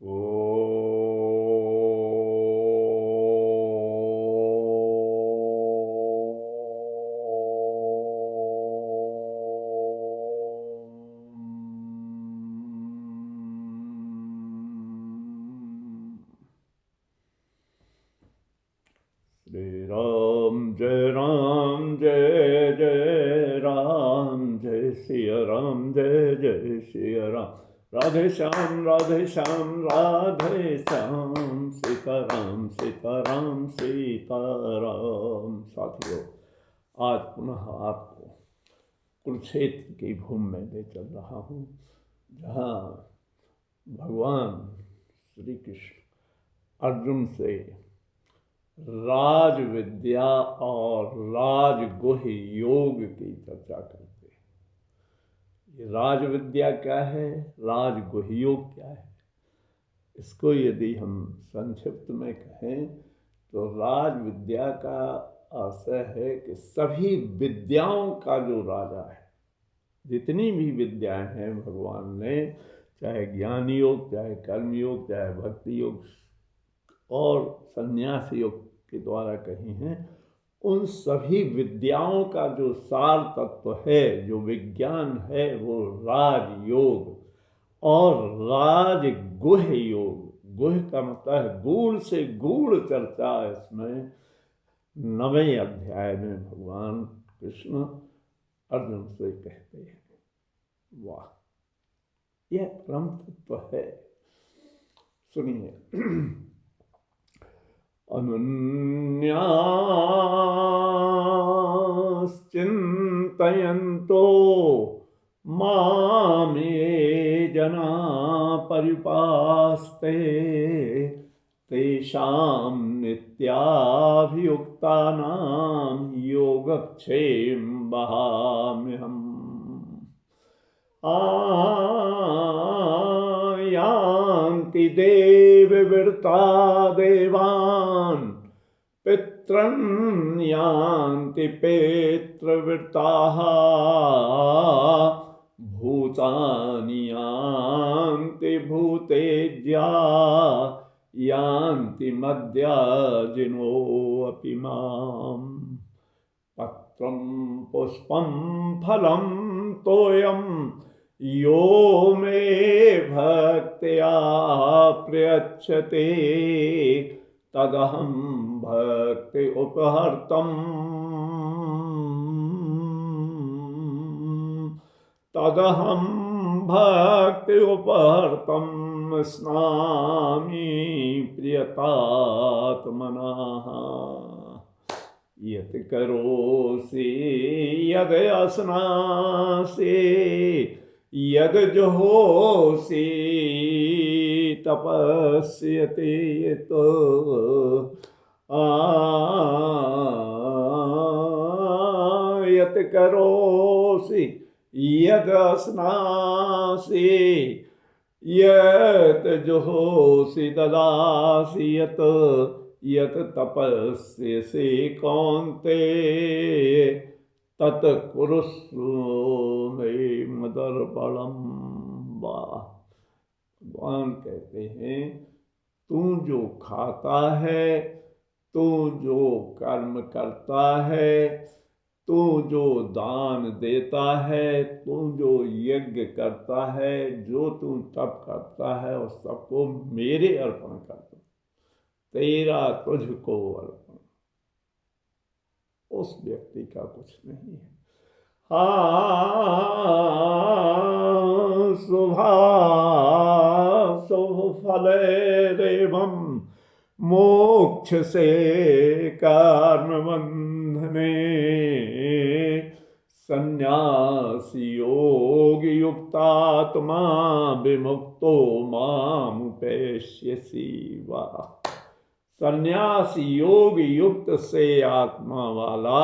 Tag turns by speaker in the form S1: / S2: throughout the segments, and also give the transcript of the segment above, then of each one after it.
S1: श्री राम जय जय राम, जय सिया राम जय जय सिया राम। राधे श्याम राधे श्याम राधे श्याम, सीताराम सीताराम सीताराम। साथियों, आज पुनः आपको कुरुक्षेत्र की भूमि में ले चल रहा हूँ, जहाँ भगवान श्री कृष्ण अर्जुन से राज विद्या और राजगुह्य योग की चर्चा करते हैं। ये राज विद्या क्या है, राजगुह्य योग क्या है, इसको यदि हम संक्षिप्त में कहें तो राज विद्या का आशय है कि सभी विद्याओं का जो राजा है, जितनी भी विद्याएं हैं भगवान ने, चाहे ज्ञान योग, चाहे कर्म योग, चाहे भक्ति योग और संन्यास योग के द्वारा कही हैं, उन सभी विद्याओं का जो सार तत्व है, जो विज्ञान है, वो राजयोग और राजगुह्य योग। गुह्य का मतलब है गूढ़ से गूढ़ चर्चा। इसमें 9वें अध्याय में भगवान कृष्ण अर्जुन से कहते हैं। वाह, यह परम तत्व है। सुनिए। अनन्याश्चिन्तयन्तो मां ये जना पर्युपास्ते, तेषां नित्याभियुक्तानां योगक्षेमं वहाम्यहम्। यान्ति देववृता देवान्, पितॄन् यान्ति पितृवृताः, भूतानि यान्ति भूतेज्या, यान्ति मद्याजिनोऽपि माम्। पत्रं पुष्पं फलं तोयं यो मे भक्त्या प्रयच्छते, तदहं भक्ति उपहर्तम्, तदहं भक्ति उपहर्तम् स्नामि प्रियतात्मनः। यत् करोसि यद् अस्नासि, यद् जुहोसि तपस्यति यत्, यत् करोसि यद् अस्नासि, यत् जुहोसि ददासि यत्, यत् तपस्यसि कौन्तेय, तत् कुरुष्व मे मदर्पणम्। वाह, भगवान कहते हैं, तू जो खाता है, तू जो कर्म करता है, तू जो दान देता है, तू जो यज्ञ करता है, जो तू तप करता है, उस सबको मेरे अर्पण कर दो। तेरा तुझको अर्पण, उस व्यक्ति का कुछ नहीं है। शुभ फलेरेवं मोक्ष से कर्म बंधने, संन्यासी योग युक्तात्मा विमुक्तो मामुपैष्यसि। वाह, संन्यास योग युक्त से आत्मा वाला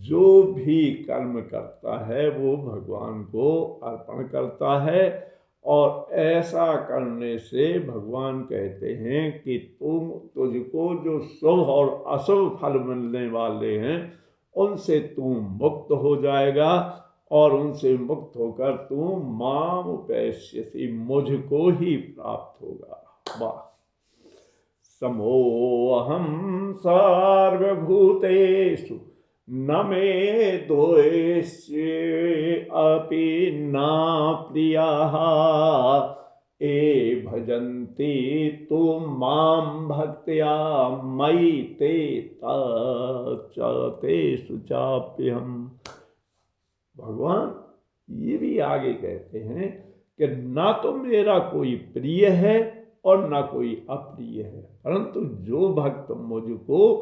S1: जो भी कर्म करता है वो भगवान को अर्पण करता है, और ऐसा करने से भगवान कहते हैं कि तुझको जो शुभ और अशुभ फल मिलने वाले हैं उनसे तू मुक्त हो जाएगा, और उनसे मुक्त होकर तू माम उपैस्यसि, मुझको ही प्राप्त होगा। वाह। समोऽहं सर्वभूतेषु न मे द्वेष्ये अपि न प्रियाः, ये भजन्ति तु मां भक्त्या मयि ते तेषु चाप्यहम्। भगवान ये भी आगे कहते हैं कि ना तो मेरा कोई प्रिय है और ना कोई अप्रिय है, परंतु जो भक्त मुझको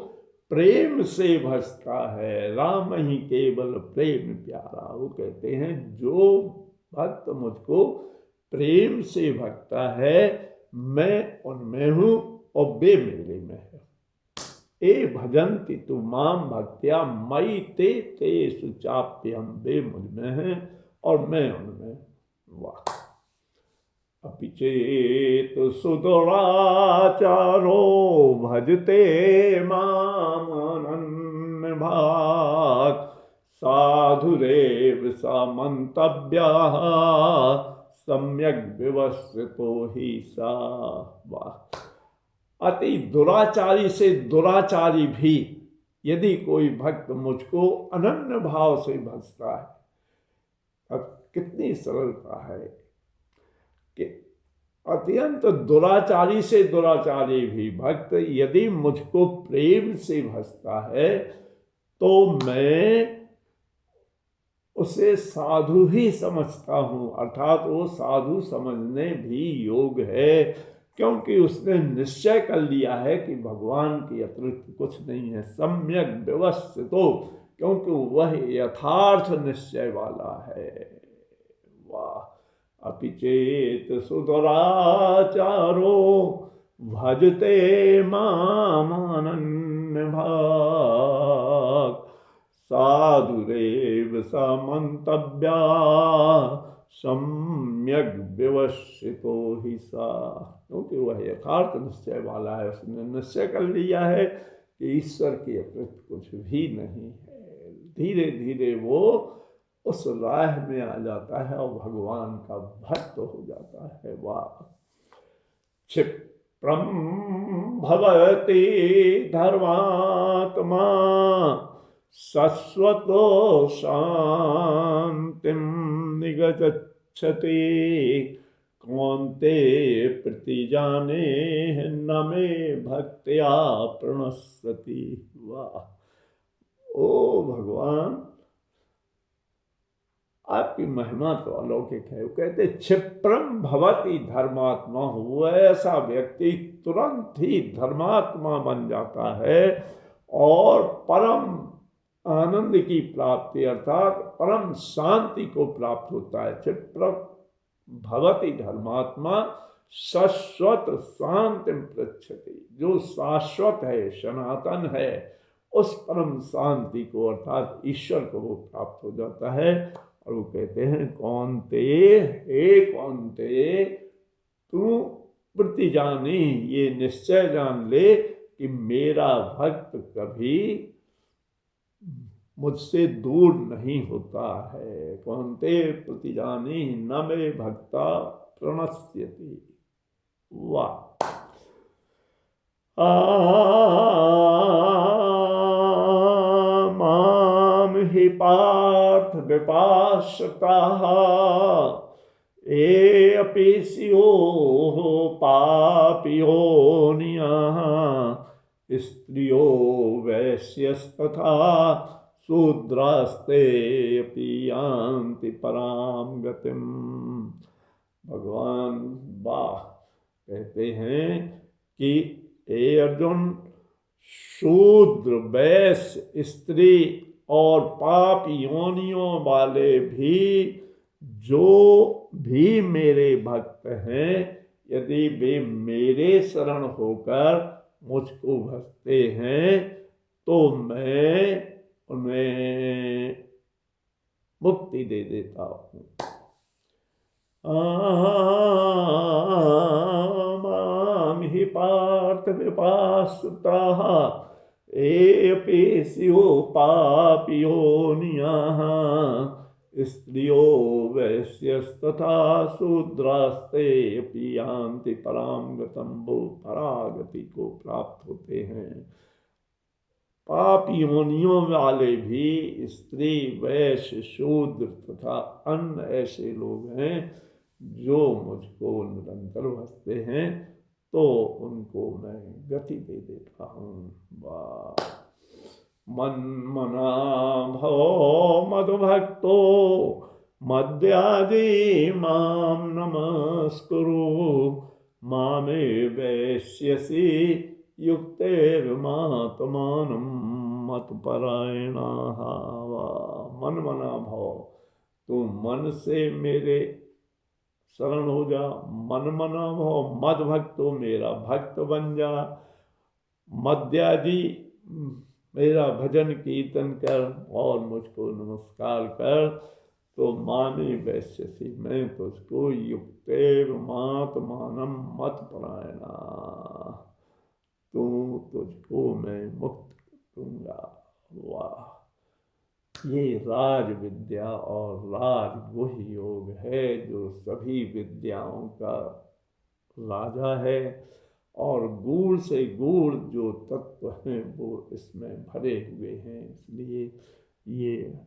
S1: प्रेम से भजता है, राम ही केवल प्रेम प्यारा। वो कहते हैं जो भक्त मुझको प्रेम से भजता है, मैं उनमें हूँ और वे मेरे में है। ए भजन्ति तु माम भक्त्या मयि ते तेषु चाप्यहम्, वे मुझ में हैं और मैं उनमें। वाह। अपि चेत् सुदुराचारो भजते मामनन्यभाक्, साधुरेव स मन्तव्यः सम्यग् विवस्वतो हि सा। वाह। अति दुराचारी से दुराचारी भी यदि कोई भक्त मुझको अनन्य भाव से भजता है, अब कितनी सरलता है कि अत्यंत दुराचारी से दुराचारी भी भक्त यदि मुझको प्रेम से भजता है तो मैं उसे साधु ही समझता हूँ, अर्थात वो साधु समझने भी योग्य है, क्योंकि उसने निश्चय कर लिया है कि भगवान के अतिरिक्त कुछ नहीं है। सम्यक व्यवस्थितो, क्योंकि वह यथार्थ निश्चय वाला है। वाह। अपि चेत् सुदुराचारो भजते मामनन्यभाक्, साधुरेव स मन्तव्या सम्यग् विवस्वितो हि सा। क्योंकि वह यथार्थ निश्चय वाला है, उसने निश्चय कर लिया है कि ईश्वर के अतिरिक्त कुछ भी नहीं है। धीरे धीरे वो उस राह में आ जाता है और भगवान का भक्त हो जाता है। वाह। क्षिप्रम भवति धर्मात्मा शाश्वतो शांतिं निगच्छति, कौन्तेय प्रतिजाने न मे भक्त्या प्रणश्यति। वाह। ओ भगवान, आपकी महिमा तो अलौकिक है। वो कहते क्षिप्रम भवति धर्मात्मा, वो ऐसा व्यक्ति तुरंत ही धर्मात्मा बन जाता है और परम आनंद की प्राप्ति अर्थात परम शांति को प्राप्त होता है। क्षिप्रम भवति धर्मात्मा शाश्वत शांति पृच्छति, जो शाश्वत है, सनातन है, उस परम शांति को अर्थात ईश्वर को वो प्राप्त हो जाता है। और वो कहते हैं कौन्तेय, हे कौन्तेय, तू प्रतिजानी, ये निश्चय जान ले कि मेरा भक्त कभी मुझसे दूर नहीं होता है। कौन्तेय प्रतिजानी न मे भक्ता प्रणश्यति। वाह। माम हि पार्थ विपाश्रिताः, ये अपि स्युः पापियोनियः, स्त्रियो वैश्यस्तथा शूद्रास्ते अपि यान्ति परां गतिम्। भगवान वाह कहते हैं कि हे अर्जुन, शूद्र, वैश्य, स्त्री और पाप योनियों वाले भी जो भी मेरे भक्त हैं, यदि वे मेरे शरण होकर मुझको भजते हैं तो मैं उन्हें मुक्ति दे देता हूँ। माम हि पार्थ विपाश्रिताः, ये अपि स्युः पापियोनियः, स्त्रियो वैश्यस्तथा शूद्रास्ते अपि यान्ति परां गतिं। वो परागति को प्राप्त होते हैं। पाप योनियों वाले भी स्त्री वैश्य शूद्र तथा अन्य ऐसे लोग हैं जो मुझको निरंतर भजते हैं, तो उनको मैं गति दे देता हूँ। वाह। मन्मना भव मद्भक्तो मद्याजी मां नमस्कुरु। मामे वैश्यसि युक्तैर्मात्मानं मत्परायणाः। मनमना भव, तू मन से मेरे शरण हो जा। मनमना भव मद भक्तो, मेरा भक्त बन जा। मद्याजी, मेरा भजन कीर्तन कर और मुझको नमस्कार कर। तो माने वैश्यसि, मैं तुझको युक्तैर्मात्मानं मत्परायणा, तुझको मैं मुक्त दूंगा। वाह। ये राज विद्या और राज गुह योग है जो सभी विद्याओं का राजा है, और गूढ़ से गूढ़ जो तत्व हैं वो इसमें भरे हुए हैं। इसलिए ये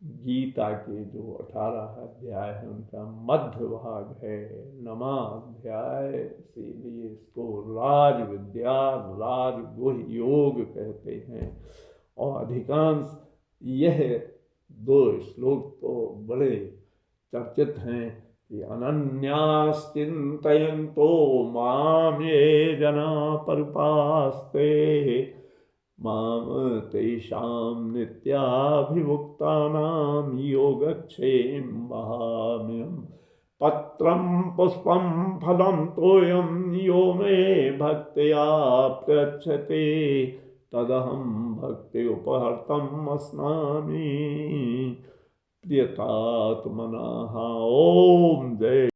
S1: गीता के जो 18 अध्याय हैं उनका मध्य भाग है, नवाध्याय। इसीलिए इसको राज विद्या, राज गुह योग कहते हैं। और अधिकांश यह 2 श्लोक तो बड़े चर्चित हैं कि अनन्याश्चिन्तयन्तो मां ये जना परुपास्ते, माम तेषां नित्याभियुक्तानां योगक्षेम वहाम्यहम्। पत्रं पुष्पं फलं तोयं यो मे भक्त्या प्रयच्छते, तदहं भक्ति उपहर्तम् अस्नामि प्रियतात्मनः। ओम जय।